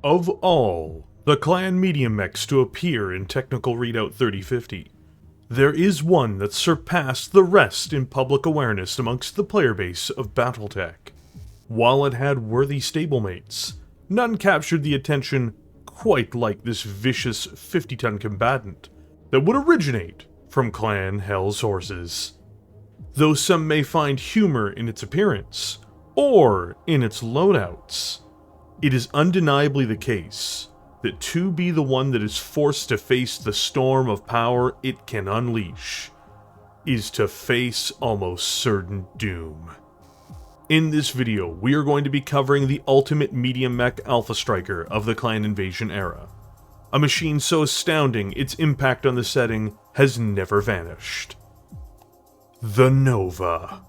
Of all the clan medium mechs to appear in Technical Readout 3050, there is one that surpassed the rest in public awareness amongst the player base of Battletech. While it had worthy stablemates, none captured the attention quite like this vicious 50-ton combatant that would originate from Clan Hell's Horses. Though some may find humor in its appearance, or in its loadouts, it is undeniably the case that to be the one that is forced to face the storm of power it can unleash is to face almost certain doom. In this video, we are going to be covering the ultimate medium mech Alpha Striker of the Clan Invasion era. A machine so astounding its impact on the setting has never vanished. The Nova.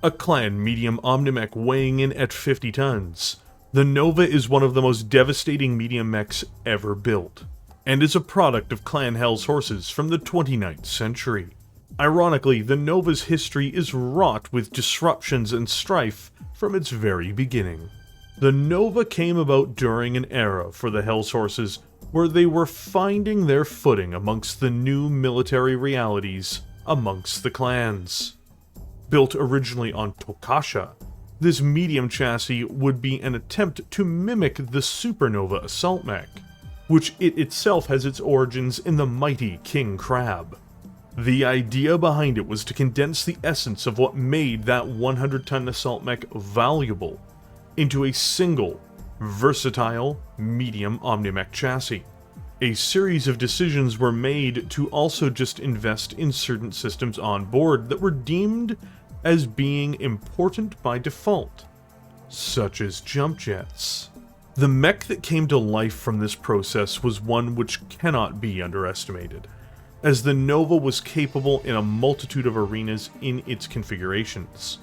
A clan medium omnimech weighing in at 50 tons, the Nova is one of the most devastating medium mechs ever built, and is a product of Clan Hell's Horses from the 29th century. Ironically, the Nova's history is wrought with disruptions and strife from its very beginning. The Nova came about during an era for the Hell's Horses where they were finding their footing amongst the new military realities amongst the clans. Built originally on Tokasha, this medium chassis would be an attempt to mimic the Supernova assault mech, which it itself has its origins in the mighty King Crab. The idea behind it was to condense the essence of what made that 100-ton assault mech valuable into a single, versatile, medium omnimech chassis. A series of decisions were made to also just invest in certain systems on board that were deemed as being important by default, such as jump jets. The mech that came to life from this process was one which cannot be underestimated, as the Nova was capable in a multitude of arenas in its configurations,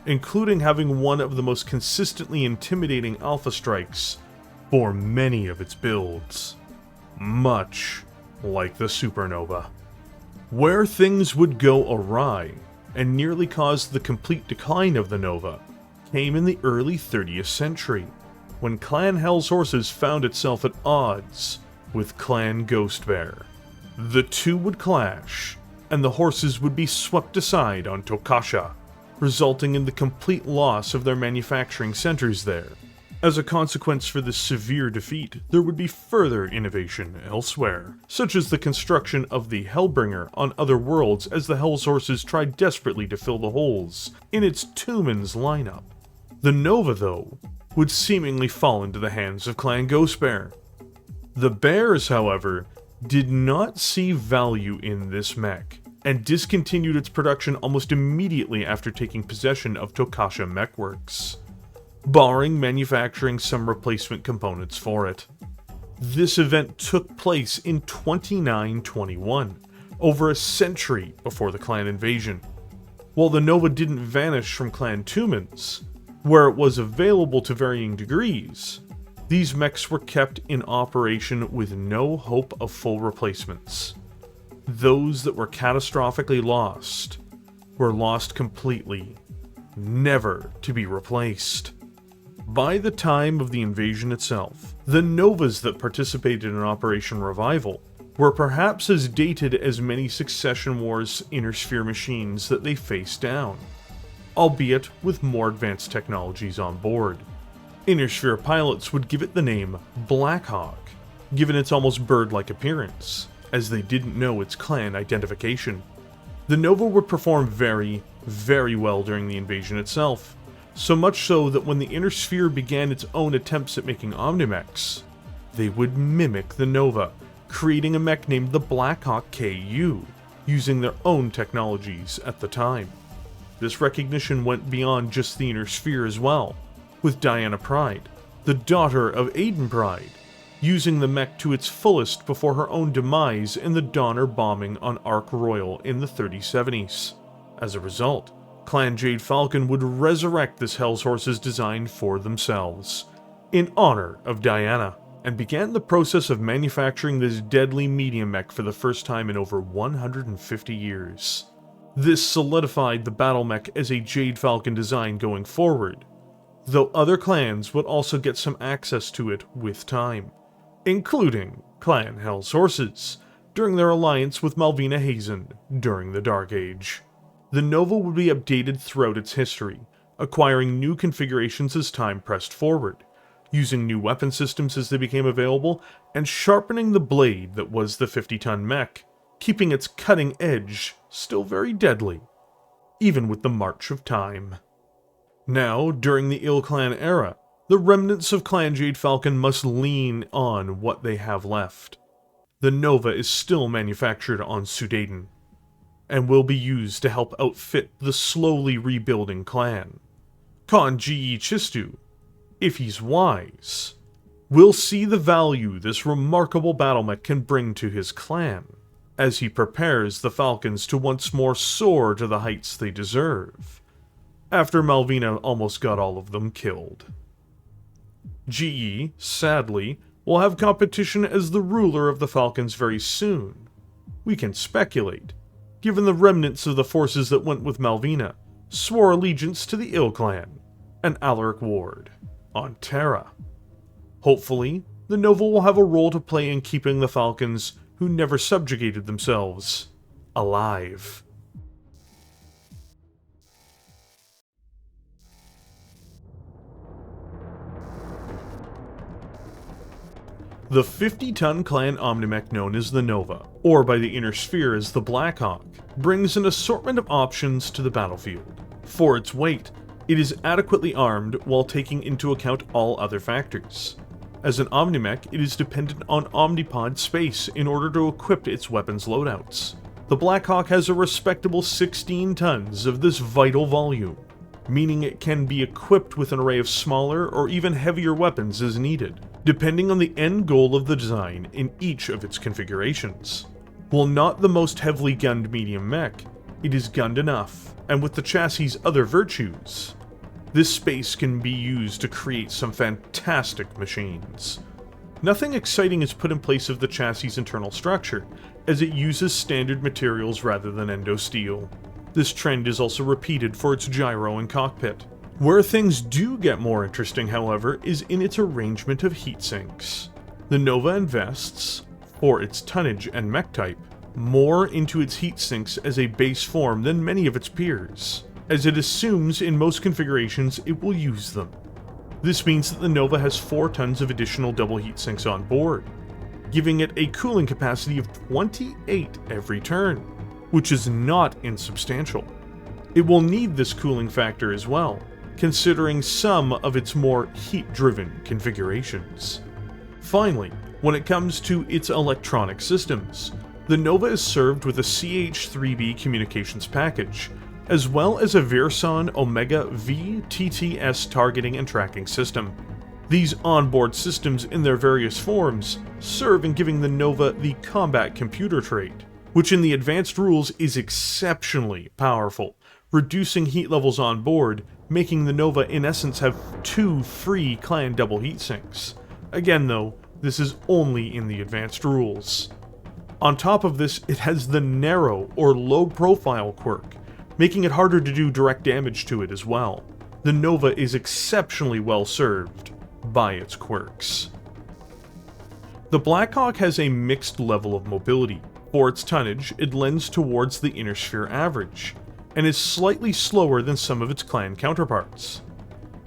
including having one of the most consistently intimidating alpha strikes for many of its builds, much like the Supernova. Where things would go awry and nearly caused the complete decline of the Nova came in the early 30th century, when Clan Hell's Horses found itself at odds with Clan Ghostbear. The two would clash, and the horses would be swept aside on Tokasha, resulting in the complete loss of their manufacturing centers there. As a consequence for this severe defeat, there would be further innovation elsewhere, such as the construction of the Hellbringer on other worlds as the Hell's Horses tried desperately to fill the holes in its Tumans lineup. The Nova, though, would seemingly fall into the hands of Clan Ghostbear. The Bears, however, did not see value in this mech, and discontinued its production almost immediately after taking possession of Tokasha Mechworks, barring manufacturing some replacement components for it. This event took place in 2921, over a century before the clan invasion. While the Nova didn't vanish from Clan Tumans, where it was available to varying degrees, these mechs were kept in operation with no hope of full replacements. Those that were catastrophically lost were lost completely, never to be replaced. By the time of the invasion itself, the Novas that participated in Operation Revival were perhaps as dated as many Succession Wars Inner Sphere machines that they faced down, albeit with more advanced technologies on board. Inner Sphere pilots would give it the name Blackhawk, given its almost bird-like appearance, as they didn't know its clan identification. The Nova would perform very, very well during the invasion itself, so much so that when the Inner Sphere began its own attempts at making omnimechs, they would mimic the Nova, creating a mech named the Blackhawk KU, using their own technologies at the time. This recognition went beyond just the Inner Sphere as well, with Diana Pride, the daughter of Aiden Pride, using the mech to its fullest before her own demise in the Donner bombing on Ark Royal in the 3070s. As a result, Clan Jade Falcon would resurrect this Hell's Horses design for themselves, in honor of Diana, and began the process of manufacturing this deadly medium mech for the first time in over 150 years. This solidified the battle mech as a Jade Falcon design going forward, though other clans would also get some access to it with time, including Clan Hell's Horses, during their alliance with Malvina Hazen during the Dark Age. The Nova would be updated throughout its history, acquiring new configurations as time pressed forward, using new weapon systems as they became available, and sharpening the blade that was the 50-ton mech, keeping its cutting edge still very deadly, even with the march of time. Now, during the Ilclan era, the remnants of Clan Jade Falcon must lean on what they have left. The Nova is still manufactured on Sudaden, and will be used to help outfit the slowly rebuilding clan. Khan G.E. Chistu, if he's wise, will see the value this remarkable battlemech can bring to his clan, as he prepares the Falcons to once more soar to the heights they deserve, after Malvina almost got all of them killed. GE, sadly, will have competition as the ruler of the Falcons very soon. We can speculate, given the remnants of the forces that went with Malvina swore allegiance to the Ilclan and Alaric Ward on Terra. Hopefully, the Nova will have a role to play in keeping the Falcons, who never subjugated themselves, alive. The 50-ton clan Omnimech known as the Nova, or by the Inner Sphere as the Blackhawk, brings an assortment of options to the battlefield. For its weight, it is adequately armed while taking into account all other factors. As an Omnimech, it is dependent on Omnipod space in order to equip its weapons loadouts. The Blackhawk has a respectable 16 tons of this vital volume, meaning it can be equipped with an array of smaller or even heavier weapons as needed, depending on the end goal of the design in each of its configurations. While not the most heavily gunned medium mech, it is gunned enough, and with the chassis' other virtues, this space can be used to create some fantastic machines. Nothing exciting is put in place of the chassis' internal structure, as it uses standard materials rather than endosteel. This trend is also repeated for its gyro and cockpit. Where things do get more interesting, however, is in its arrangement of heat sinks. The Nova invests, for its tonnage and mech type, more into its heat sinks as a base form than many of its peers, as it assumes in most configurations it will use them. This means that the Nova has 4 tons of additional double heat sinks on board, giving it a cooling capacity of 28 every turn, which is not insubstantial. It will need this cooling factor as well, considering some of its more heat-driven configurations. Finally, when it comes to its electronic systems, the Nova is served with a CH-3B communications package, as well as a Virson Omega V TTS targeting and tracking system. These onboard systems in their various forms serve in giving the Nova the combat computer trait, which in the advanced rules is exceptionally powerful, reducing heat levels on board, making the Nova in essence have 2 free clan double heat sinks. Again though, this is only in the advanced rules. On top of this, it has the narrow or low profile quirk, making it harder to do direct damage to it as well. The Nova is exceptionally well served by its quirks. The Blackhawk has a mixed level of mobility. For its tonnage, it lends towards the Inner Sphere average, and is slightly slower than some of its clan counterparts.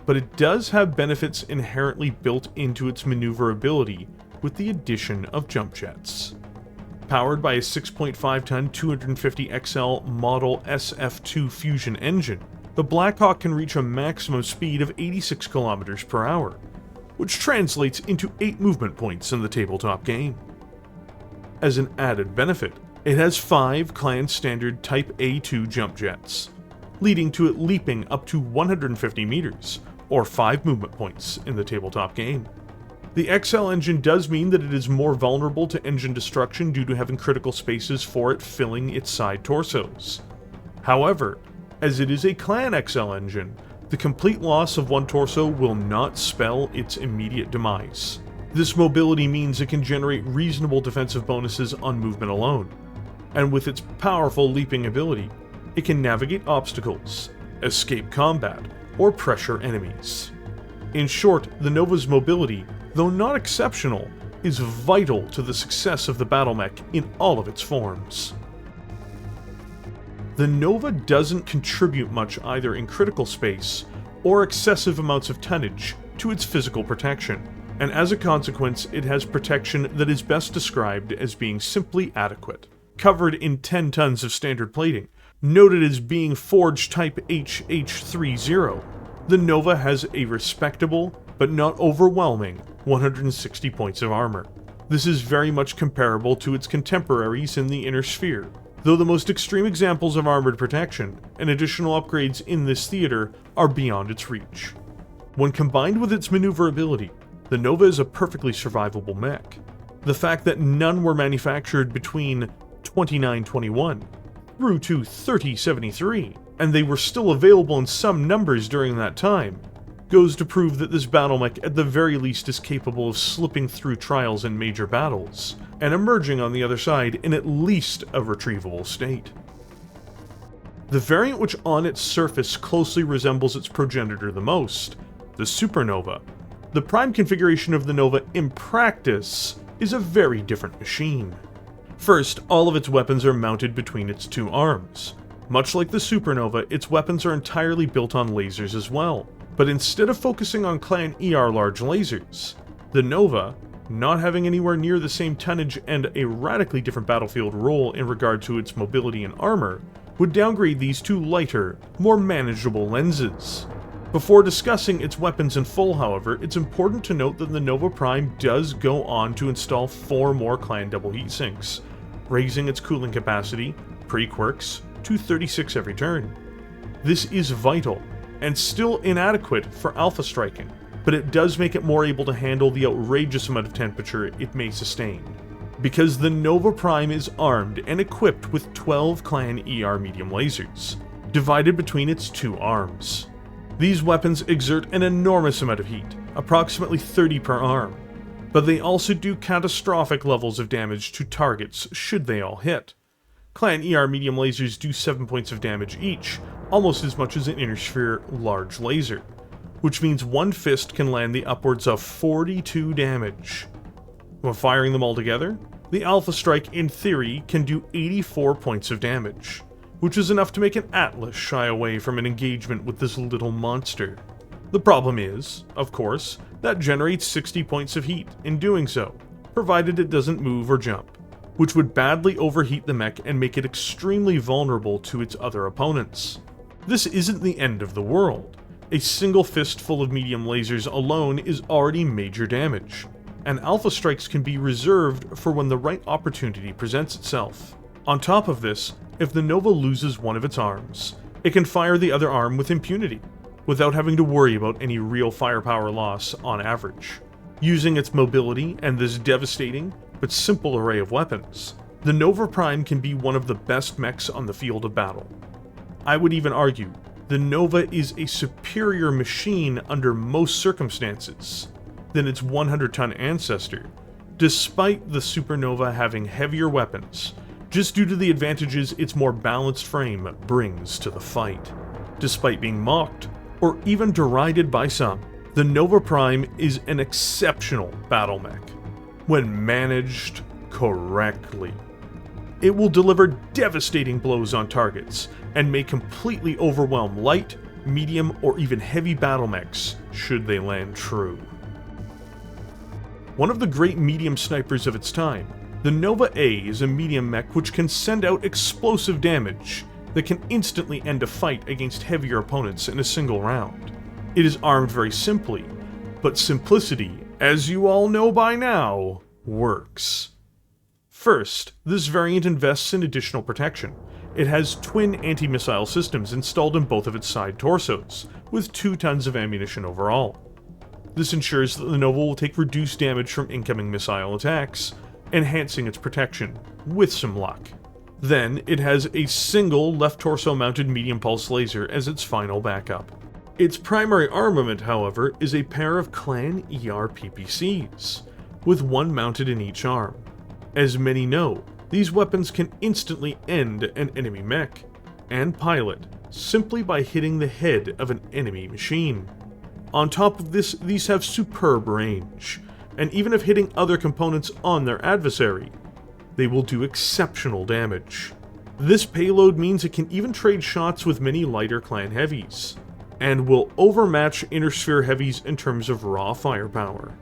But it does have benefits inherently built into its maneuverability with the addition of jump jets. Powered by a 6.5-ton 250XL Model SF2 Fusion engine, the Blackhawk can reach a maximum speed of 86 km per hour, which translates into 8 movement points in the tabletop game. As an added benefit, it has 5 clan standard Type A2 jump jets, leading to it leaping up to 150 meters, or 5 movement points in the tabletop game. The XL engine does mean that it is more vulnerable to engine destruction due to having critical spaces for it filling its side torsos. However, as it is a clan XL engine, the complete loss of one torso will not spell its immediate demise. This mobility means it can generate reasonable defensive bonuses on movement alone, and with its powerful leaping ability, it can navigate obstacles, escape combat, or pressure enemies. In short, the Nova's mobility, though not exceptional, is vital to the success of the battle mech in all of its forms. The Nova doesn't contribute much either in critical space or excessive amounts of tonnage to its physical protection, and as a consequence it has protection that is best described as being simply adequate. Covered in 10 tons of standard plating, noted as being Forge Type HH30, the Nova has a respectable, but not overwhelming, 160 points of armor. This is very much comparable to its contemporaries in the Inner Sphere, though the most extreme examples of armored protection and additional upgrades in this theater are beyond its reach. When combined with its maneuverability, the Nova is a perfectly survivable mech. The fact that none were manufactured between 2921 through to 3073, and they were still available in some numbers during that time, goes to prove that this battle mech at the very least is capable of slipping through trials in major battles, and emerging on the other side in at least a retrievable state. The variant which on its surface closely resembles its progenitor the most, the Supernova, the prime configuration of the Nova in practice is a very different machine. First, all of its weapons are mounted between its two arms. Much like the Supernova, its weapons are entirely built on lasers as well, but instead of focusing on Clan ER large lasers, the Nova, not having anywhere near the same tonnage and a radically different battlefield role in regard to its mobility and armor, would downgrade these to lighter, more manageable lenses. Before discussing its weapons in full, however, it's important to note that the Nova Prime does go on to install 4 more Clan double heatsinks, raising its cooling capacity, pre-quirks, to 36 every turn. This is vital, and still inadequate for alpha striking, but it does make it more able to handle the outrageous amount of temperature it may sustain, because the Nova Prime is armed and equipped with 12 Clan ER medium lasers, divided between its two arms. These weapons exert an enormous amount of heat, approximately 30 per arm, but they also do catastrophic levels of damage to targets should they all hit. Clan ER medium lasers do 7 points of damage each, almost as much as an Inner Sphere large laser, which means one fist can land the upwards of 42 damage. When firing them all together, the Alpha Strike in theory can do 84 points of damage, which is enough to make an Atlas shy away from an engagement with this little monster. The problem is, of course, that generates 60 points of heat in doing so, provided it doesn't move or jump, which would badly overheat the mech and make it extremely vulnerable to its other opponents. This isn't the end of the world. A single fistful of medium lasers alone is already major damage, and Alpha Strikes can be reserved for when the right opportunity presents itself. On top of this, if the Nova loses one of its arms, it can fire the other arm with impunity, without having to worry about any real firepower loss on average. Using its mobility and this devastating, but simple array of weapons, the Nova Prime can be one of the best mechs on the field of battle. I would even argue, the Nova is a superior machine under most circumstances than its 100-ton ancestor, despite the Supernova having heavier weapons, just due to the advantages its more balanced frame brings to the fight. Despite being mocked, or even derided by some, the Nova Prime is an exceptional battle mech, when managed correctly. It will deliver devastating blows on targets, and may completely overwhelm light, medium, or even heavy battle mechs should they land true. One of the great medium snipers of its time, the Nova A is a medium mech which can send out explosive damage that can instantly end a fight against heavier opponents in a single round. It is armed very simply, but simplicity, as you all know by now, works. First, this variant invests in additional protection. It has twin anti-missile systems installed in both of its side torsos, with 2 tons of ammunition overall. This ensures that the Nova will take reduced damage from incoming missile attacks, enhancing its protection, with some luck. Then, it has a single left torso mounted medium pulse laser as its final backup. Its primary armament, however, is a pair of Clan ER PPCs, with one mounted in each arm. As many know, these weapons can instantly end an enemy mech, and pilot simply by hitting the head of an enemy machine. On top of this, these have superb range, and even if hitting other components on their adversary, they will do exceptional damage. This payload means it can even trade shots with many lighter clan heavies, and will overmatch Inner Sphere heavies in terms of raw firepower.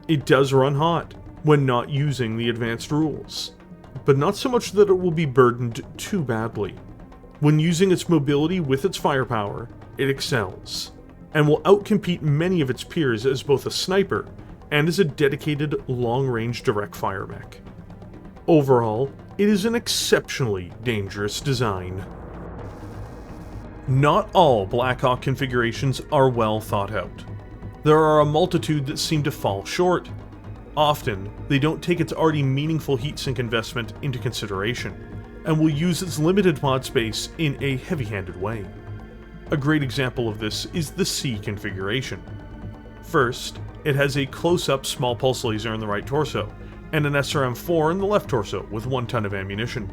It does run hot when not using the advanced rules, but not so much that it will be burdened too badly. When using its mobility with its firepower, it excels, and will outcompete many of its peers as both a sniper and as a dedicated long-range direct fire mech. Overall, it is an exceptionally dangerous design. Not all Blackhawk configurations are well thought out. There are a multitude that seem to fall short. Often, they don't take its already meaningful heatsink investment into consideration, and will use its limited mod space in a heavy-handed way. A great example of this is the C configuration. First, it has a close-up small pulse laser in the right torso, and an SRM-4 in the left torso with 1 ton of ammunition.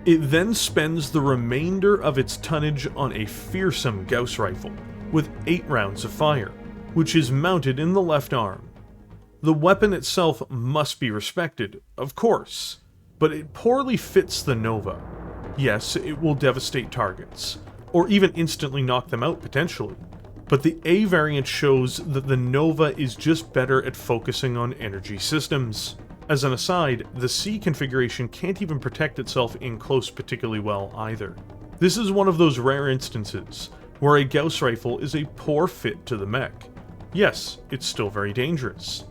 It then spends the remainder of its tonnage on a fearsome Gauss rifle, with 8 rounds of fire, which is mounted in the left arm. The weapon itself must be respected, of course, but it poorly fits the Nova. Yes, it will devastate targets, or even instantly knock them out potentially, but the A variant shows that the Nova is just better at focusing on energy systems. As an aside, the C configuration can't even protect itself in close particularly well either. This is one of those rare instances where a Gauss rifle is a poor fit to the mech. Yes, it's still very dangerous,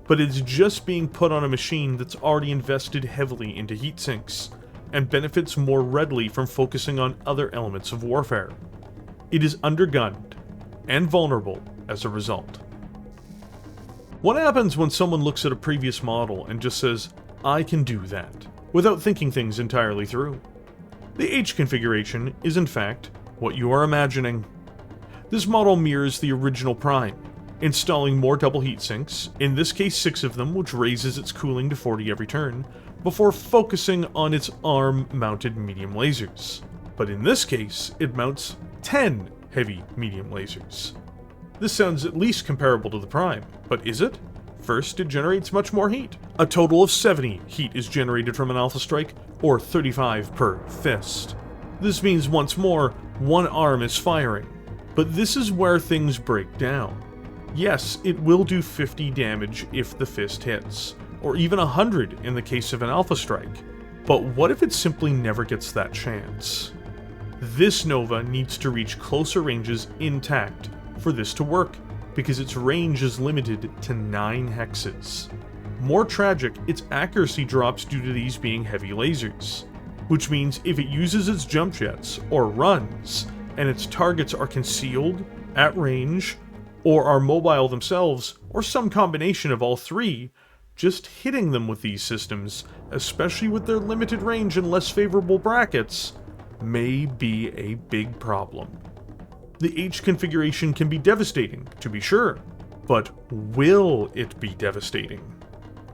but it's just being put on a machine that's already invested heavily into heatsinks, and benefits more readily from focusing on other elements of warfare. It is undergunned, and vulnerable as a result. What happens when someone looks at a previous model and just says, "I can do that," without thinking things entirely through? The H configuration is in fact what you are imagining. This model mirrors the original Prime, installing more double heat sinks, in this case 6 of them, which raises its cooling to 40 every turn, before focusing on its arm-mounted medium lasers. But in this case, it mounts 10 heavy medium lasers. This sounds at least comparable to the Prime, but is it? First, it generates much more heat. A total of 70 heat is generated from an Alpha Strike, or 35 per fist. This means once more, one arm is firing. But this is where things break down. Yes, it will do 50 damage if the fist hits, or even 100 in the case of an Alpha Strike. But what if it simply never gets that chance? This Nova needs to reach closer ranges intact for this to work, because its range is limited to 9 hexes. More tragic, its accuracy drops due to these being heavy lasers, which means if it uses its jump jets, or runs, and its targets are concealed, at range, or are mobile themselves, or some combination of all 3, just hitting them with these systems, especially with their limited range and less favorable brackets, may be a big problem. The H configuration can be devastating, to be sure, but will it be devastating?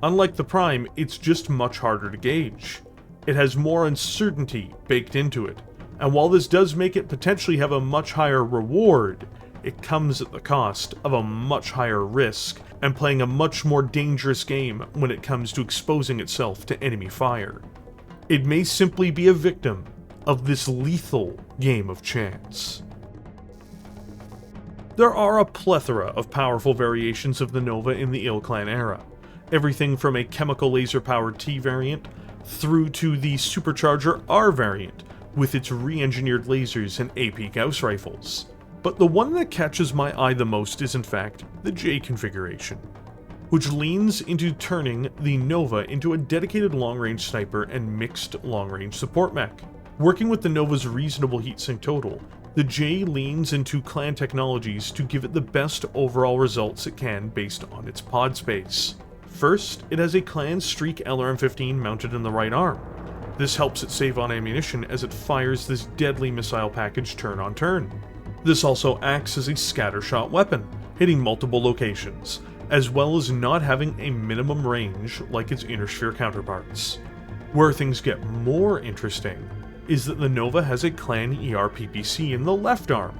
Unlike the Prime, it's just much harder to gauge. It has more uncertainty baked into it, and while this does make it potentially have a much higher reward, it comes at the cost of a much higher risk and playing a much more dangerous game when it comes to exposing itself to enemy fire. It may simply be a victim of this lethal game of chance. There are a plethora of powerful variations of the Nova in the Ilclan era, everything from a chemical laser-powered T variant through to the supercharger R variant with its re-engineered lasers and AP Gauss rifles. But the one that catches my eye the most is in fact the J configuration, which leans into turning the Nova into a dedicated long-range sniper and mixed long-range support mech. Working with the Nova's reasonable heatsink total, the J leans into clan technologies to give it the best overall results it can based on its pod space. First, it has a clan Streak LRM-15 mounted in the right arm. This helps it save on ammunition as it fires this deadly missile package turn on turn. This also acts as a scattershot weapon, hitting multiple locations, as well as not having a minimum range like its Inner Sphere counterparts. Where things get more interesting is that the Nova has a Clan ERPPC in the left arm,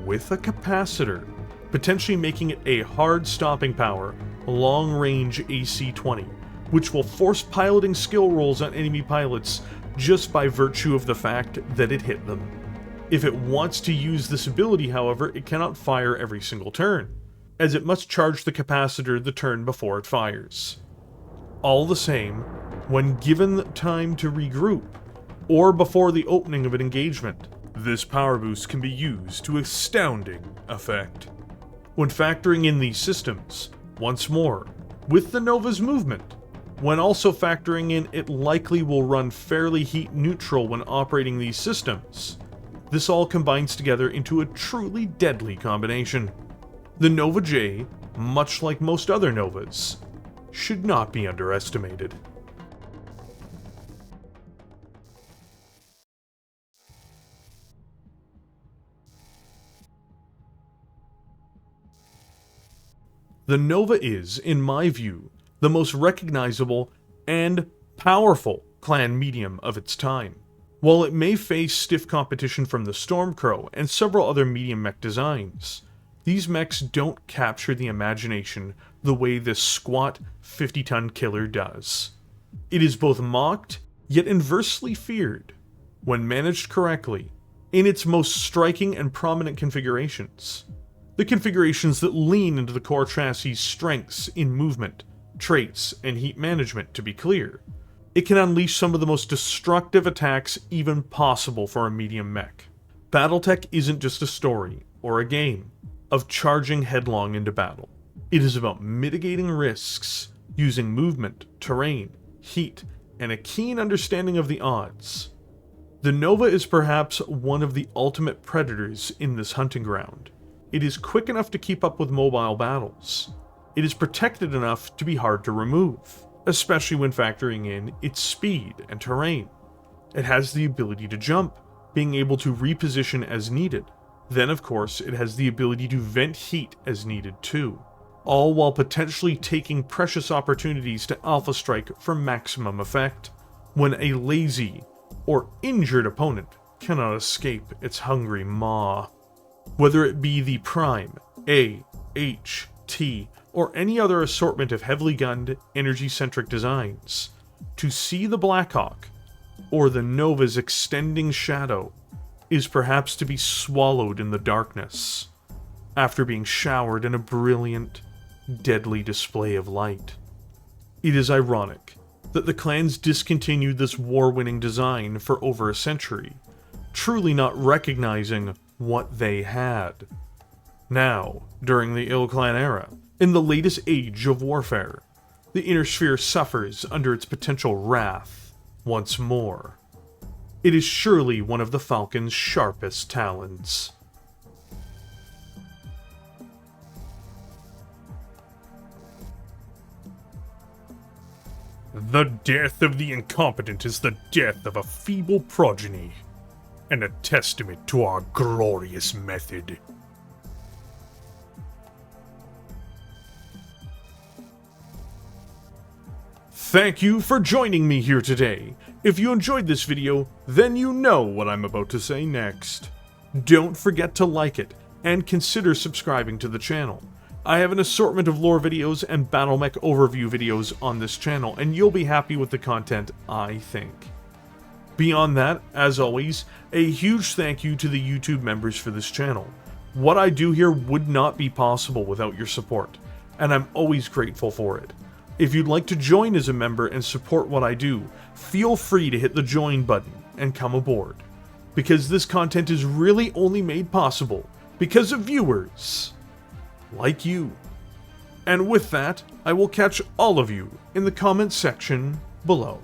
with a capacitor, potentially making it a hard stopping power, long-range AC-20, which will force piloting skill rolls on enemy pilots just by virtue of the fact that it hit them. If it wants to use this ability, however, it cannot fire every single turn, as it must charge the capacitor the turn before it fires. All the same, when given time to regroup, or before the opening of an engagement, this power boost can be used to astounding effect. When factoring in these systems, once more, with the Nova's movement, when also factoring in it likely will run fairly heat neutral when operating these systems, this all combines together into a truly deadly combination. The Nova J, much like most other Novas, should not be underestimated. The Nova is, in my view, the most recognizable and powerful clan medium of its time. While it may face stiff competition from the Stormcrow and several other medium mech designs, these mechs don't capture the imagination the way this squat 50-ton killer does. It is both mocked, yet inversely feared, when managed correctly, in its most striking and prominent configurations. The configurations that lean into the core chassis' strengths in movement, traits, and heat management, to be clear. It can unleash some of the most destructive attacks even possible for a medium mech. Battletech isn't just a story, or a game, of charging headlong into battle. It is about mitigating risks, using movement, terrain, heat, and a keen understanding of the odds. The Nova is perhaps one of the ultimate predators in this hunting ground. It is quick enough to keep up with mobile battles. It is protected enough to be hard to remove, especially when factoring in its speed and terrain. It has the ability to jump, being able to reposition as needed. Then, of course, it has the ability to vent heat as needed too, all while potentially taking precious opportunities to alpha strike for maximum effect, when a lazy or injured opponent cannot escape its hungry maw. Whether it be the Prime, A, H, T, or any other assortment of heavily gunned, energy-centric designs, to see the Blackhawk, or the Nova's extending shadow, is perhaps to be swallowed in the darkness, after being showered in a brilliant, deadly display of light. It is ironic that the clans discontinued this war-winning design for over a century, truly not recognizing what they had. Now, during the Ilclan era, in the latest age of warfare, the Inner Sphere suffers under its potential wrath once more. It is surely one of the Falcon's sharpest talons. The death of the incompetent is the death of a feeble progeny, and a testament to our glorious method. Thank you for joining me here today. If you enjoyed this video, then you know what I'm about to say next. Don't forget to like it, and consider subscribing to the channel. I have an assortment of lore videos and battle mech overview videos on this channel, and you'll be happy with the content, I think. Beyond that, as always, a huge thank you to the YouTube members for this channel. What I do here would not be possible without your support, and I'm always grateful for it. If you'd like to join as a member and support what I do, feel free to hit the join button and come aboard, because this content is really only made possible because of viewers like you. And with that, I will catch all of you in the comments section below.